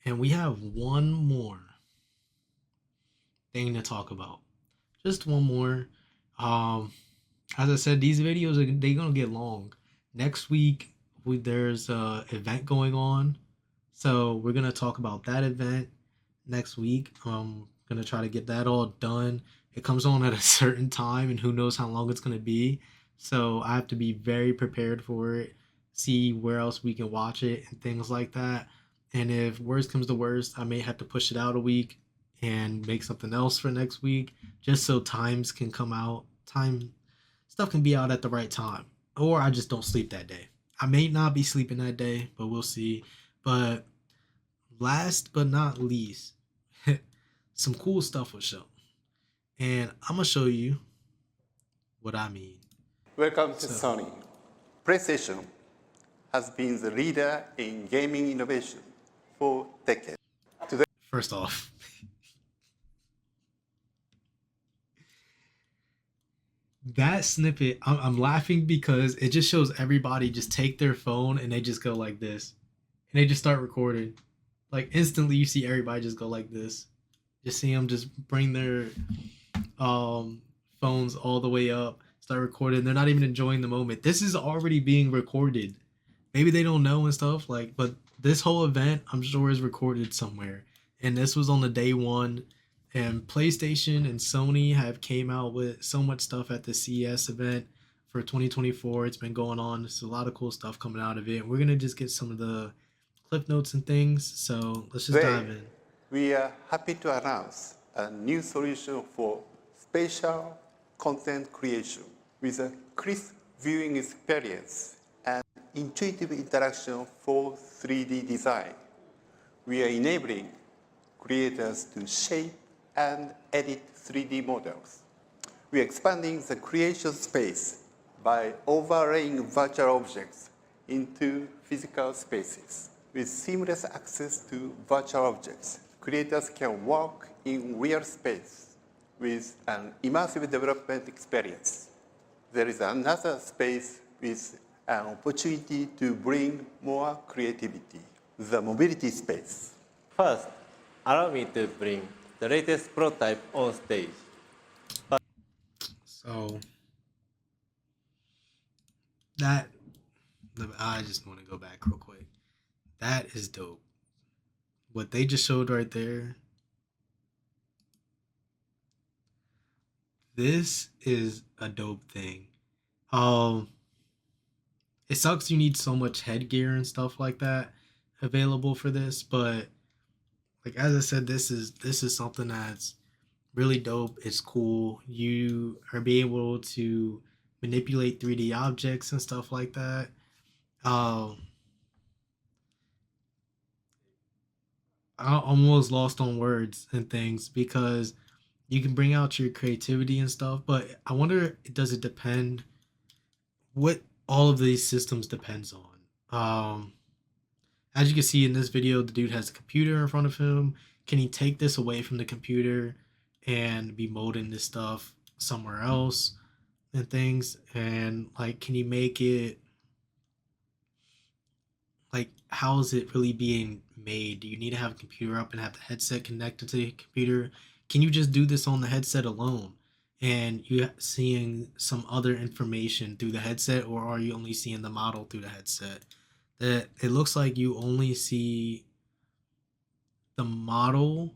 And we have one more thing to talk about. Just one more. Um, as I said, these videos they gonna get long. Next week there's a event going on, so we're gonna talk about that event next week. Gonna try to get that all done. It comes on at a certain time, and who knows how long it's gonna be. So I have to be very prepared for it. See where else we can watch it and things like that. And if worst comes to worst, I may have to push it out a week and make something else for next week, just so times can come out. Time stuff can be out at the right time, or I just don't sleep that day. I may not be sleeping that day, but we'll see. But last but not least, some cool stuff was shown, and I'm gonna show you what I mean. Welcome to So, Sony. PlayStation has been the leader in gaming innovation for decades. Today, first off, that snippet, I'm laughing because it just shows everybody just take their phone and they just go like this, and they just start recording. Like instantly, you see everybody just go like this. Just see them just bring their phones all the way up, start recording. They're not even enjoying the moment. This is already being recorded. Maybe they don't know and stuff like, but this whole event I'm sure is recorded somewhere. And this was on the day one. And PlayStation and Sony have came out with so much stuff at the CES event for 2024. It's been going on. There's a lot of cool stuff coming out of it. We're gonna just get some of the clip notes and things. So let's just dive in. we are happy to announce a new solution for spatial content creation with a crisp viewing experience and intuitive interaction for 3D design. We are enabling creators to shape and edit 3D models. We are expanding the creation space by overlaying virtual objects into physical spaces. With seamless access to virtual objects, creators can work in real space with an immersive development experience. There is another space with an opportunity to bring more creativity, the mobility space. First, allow me to bring the latest prototype on stage. So that I just want to go back real quick. That is dope. What they just showed right there. This is a dope thing. Um, it sucks you need so much headgear and stuff like that available for this, but like as I said, this is something that's really dope. It's cool. You are be able to manipulate 3D objects and stuff like that. Um, I'm almost lost on words and things because you can bring out your creativity and stuff, but I wonder, does it depend what all of these systems depends on? As you can see in this video, the dude has a computer in front of him. Can he take this away from the computer and be molding this stuff somewhere else and things? And like, can you make it like, how is it really being made? Do you need to have a computer up and have the headset connected to the computer? Can you just do this on the headset alone and you seeing some other information through the headset, or are you only seeing the model through the headset? That it looks like you only see the model,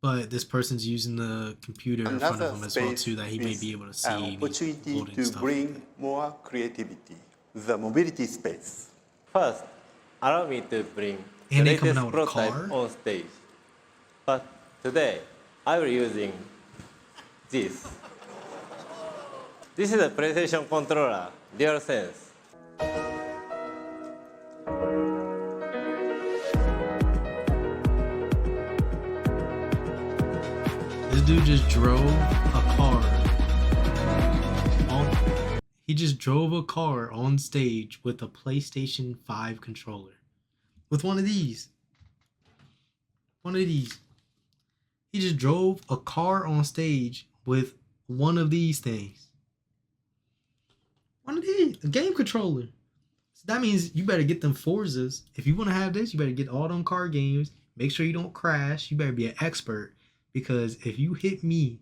but this person's using the computer in front of him as well too, that he may be able to see an opportunity to stuff. bring more creativity, the mobility space. First, allow me to bring the And they coming latest out with a prototype car? on stage. But today, I will using this. This is a PlayStation controller, DualSense. This dude just drove a car. He just drove a car on stage with a PlayStation 5 controller. With one of these. One of these. He just drove a car on stage with one of these things. One of these. A game controller. It's That means you better get them Forzas. If you want to have this, you better get all them car games. Make sure you don't crash. You better be an expert because if you hit me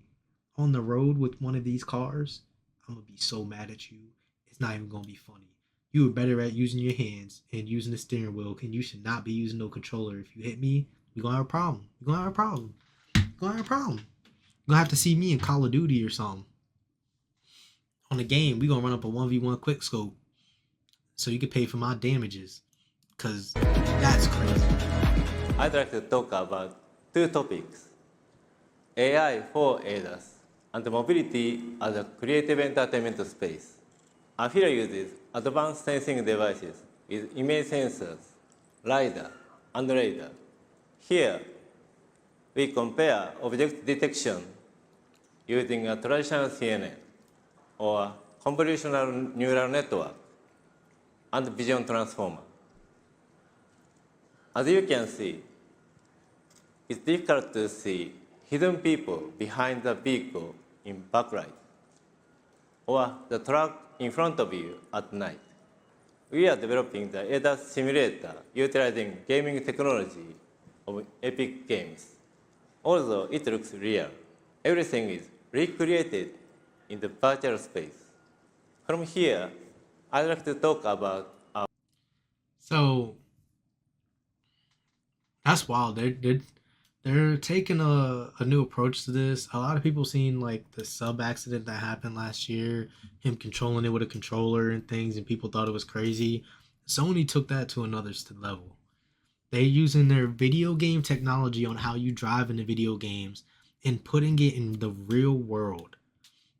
on the road with one of these cars, I'm gonna be so mad at you. It's not even gonna be funny. You are better at using your hands and using the steering wheel, and you should not be using no controller. If you hit me, we're gonna have a problem. We're gonna have a problem. We're gonna have a problem. You're gonna have to see me in Call of Duty or something. On the game, we're gonna run up a 1v1 quick scope so you can pay for my damages. Cause that's crazy. I'd like to talk about two topics: AI for ADAS and mobility as a creative entertainment space. Affiliate uses advanced sensing devices with image sensors, LiDAR, and radar. Here, we compare object detection using a traditional CNN or convolutional neural network and vision transformer. As you can see, it's difficult to see hidden people behind the vehicle in backlight or the truck in front of you at night. We are developing the ADAS simulator utilizing gaming technology of Epic Games. Although it looks real, everything is recreated in the virtual space. From here, I'd like to talk about our So that's wild. They're taking a new approach to this. A lot of people seen like the sub accident that happened last year, him controlling it with a controller and things, and people thought it was crazy. Sony took that to another level. They're using their video game technology on how you drive in the video games and putting it in the real world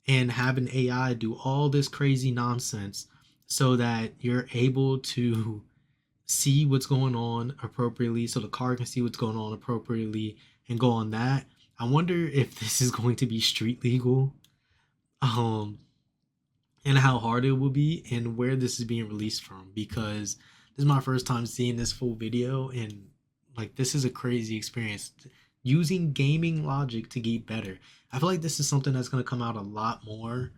and having AI do all this crazy nonsense so that you're able to see what's going on appropriately so the car can see what's going on appropriately and go on that. I wonder if this is going to be street legal, um and how hard it will be and where this is being released from, because this is my first time seeing this full video and like this is a crazy experience using gaming logic to get better. I feel like this is something that's going to come out a lot more.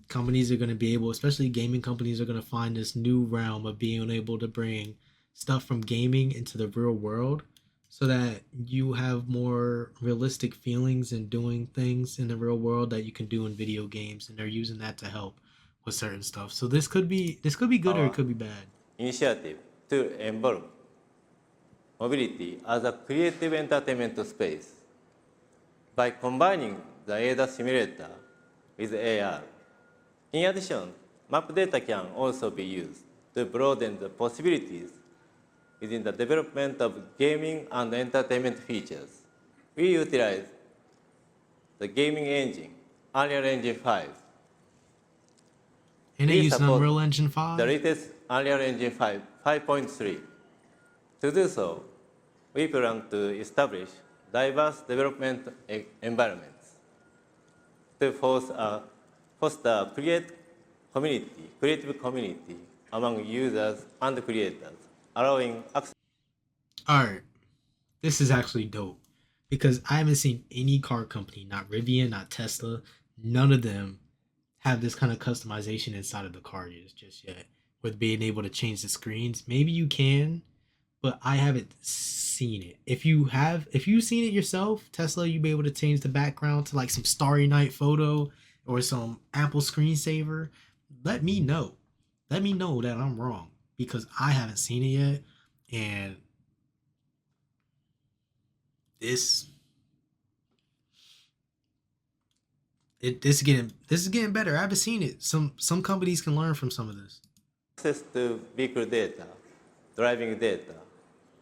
Companies are going to be able, especially gaming companies, are going to find this new realm of being able to bring stuff from gaming into the real world so that you have more realistic feelings and doing things in the real world that you can do in video games, and they're using that to help with certain stuff. So this could be good or it could be bad. initiative to involve mobility as a creative entertainment space by combining the ADAS simulator with AR. In addition, map data can also be used to broaden the possibilities within the development of gaming and entertainment features. We utilize the gaming engine, Unreal Engine 5. And they We use support Unreal Engine 5. the latest Unreal Engine 5, 5.3. To do so, we plan to establish diverse development environments to foster a creative community among users and creators, allowing access. All right, this is actually dope because I haven't seen any car company, not Rivian, not Tesla, none of them have this kind of customization inside of the car just yet. With being able to change the screens, maybe you can, but I haven't seen it. If you've seen it yourself, Tesla, you be able to change the background to like some Starry Night photo or some Apple screensaver. Let me know. Let me know that I'm wrong because I haven't seen it yet, and this this is getting better. I haven't seen it. Some companies can learn from some of this. Access to vehicle data, driving data,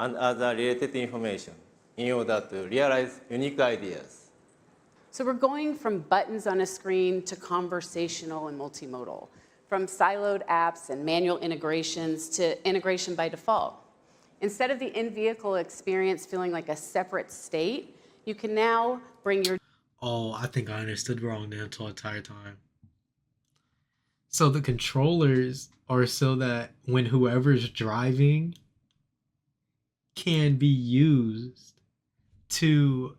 and other related information in order to realize unique ideas. So we're going from buttons on a screen to conversational and multimodal, from siloed apps and manual integrations to integration by default. Instead of the in-vehicle experience feeling like a separate state, you can now bring your... Oh, I think I understood wrong the entire time. So the controllers are so that when whoever's driving can be used to,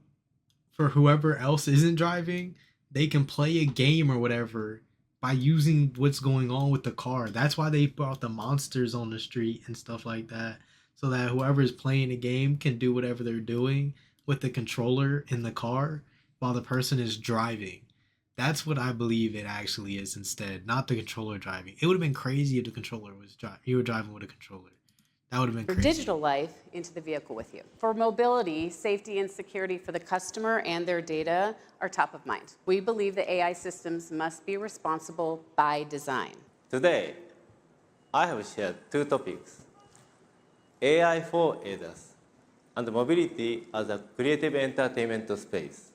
for whoever else isn't driving, they can play a game or whatever by using what's going on with the car. That's why they brought the monsters on the street and stuff like that, so that whoever is playing the game can do whatever they're doing with the controller in the car while the person is driving. That's what I believe it actually is instead, not the controller driving. It would have been crazy if the controller was driving. You were driving with a controller. That would have been Your crazy. digital life into the vehicle with you. For mobility, safety and security for the customer and their data are top of mind. We believe that AI systems must be responsible by design. Today, I have shared two topics: AI for ADAS and mobility as a creative entertainment space.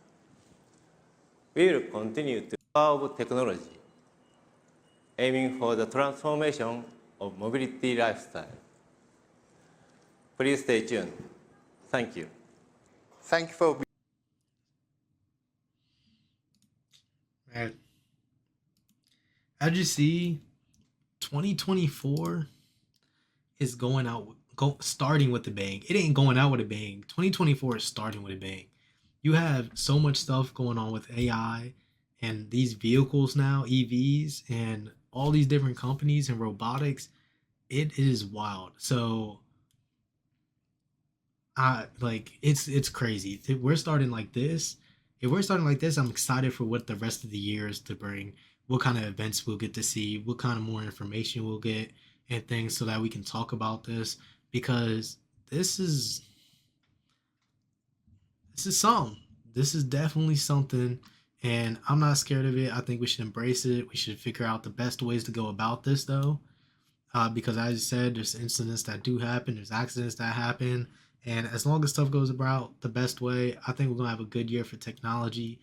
We will continue to evolve technology, aiming for the transformation of mobility lifestyle. Please stay tuned. Thank you. Thank you for Man, as you see, 2024 is starting with a bang. It ain't going out with a bang. 2024 is starting with a bang. You have so much stuff going on with AI and these vehicles now, EVs, and all these different companies and robotics. It is wild. So it's crazy. If we're starting like this, I'm excited for what the rest of the year is to bring. What kind of events we'll get to see, what kind of more information we'll get, and things so that we can talk about this, because this is something. This is definitely something, and I'm not scared of it. I think we should embrace it. We should figure out the best ways to go about this, though, because as I said, there's incidents that do happen, there's accidents that happen, and as long as stuff goes about the best way, I think we're gonna have a good year for technology.